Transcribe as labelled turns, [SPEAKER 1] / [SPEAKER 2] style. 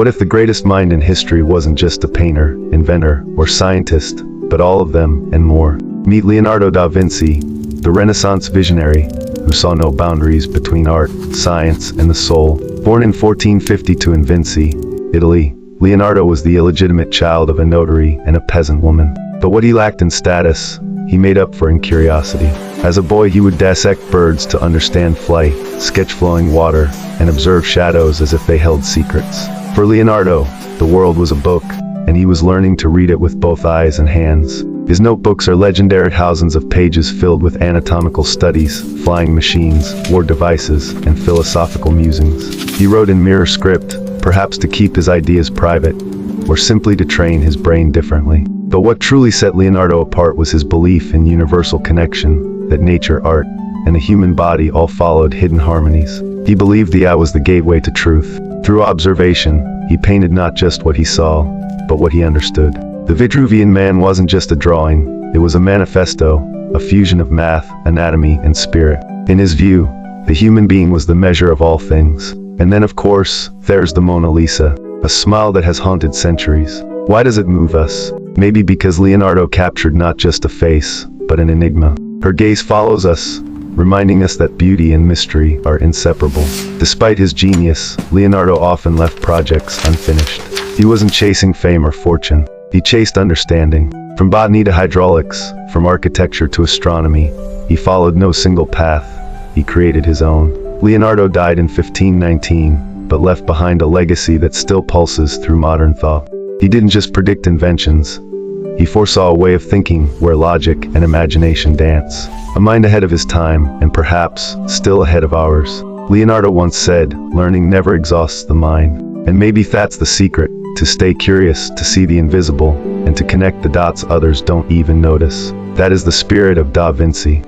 [SPEAKER 1] What if the greatest mind in history wasn't just a painter, inventor, or scientist, but all of them, and more? Meet Leonardo da Vinci, the Renaissance visionary, who saw no boundaries between art, science, and the soul. Born in 1452 in Vinci, Italy, Leonardo was the illegitimate child of a notary and a peasant woman. But what he lacked in status, he made up for in curiosity. As a boy, he would dissect birds to understand flight, sketch flowing water, and observe shadows as if they held secrets. For Leonardo, the world was a book, and he was learning to read it with both eyes and hands. His notebooks are legendary thousands of pages filled with anatomical studies, flying machines, war devices, and philosophical musings. He wrote in mirror script, perhaps to keep his ideas private, or simply to train his brain differently. But what truly set Leonardo apart was his belief in universal connection, that nature, art, and the human body all followed hidden harmonies. He believed the eye was the gateway to truth. Through observation, he painted not just what he saw, but what he understood. The Vitruvian Man wasn't just a drawing, it was a manifesto, a fusion of math, anatomy, and spirit. In his view, the human being was the measure of all things. And then of course, there's the Mona Lisa, a smile that has haunted centuries. Why does it move us? Maybe because Leonardo captured not just a face, but an enigma. Her gaze follows us, reminding us that beauty and mystery are inseparable. Despite his genius, Leonardo often left projects unfinished. He wasn't chasing fame or fortune. He chased understanding. From botany to hydraulics, from architecture to astronomy, he followed no single path. He created his own. Leonardo died in 1519, but left behind a legacy that still pulses through modern thought. He didn't just predict inventions. He foresaw a way of thinking where logic and imagination dance. A mind ahead of his time, and perhaps still ahead of ours. Leonardo once said, "Learning never exhausts the mind." And maybe that's the secret, to stay curious, to see the invisible, and to connect the dots others don't even notice. That is the spirit of Da Vinci.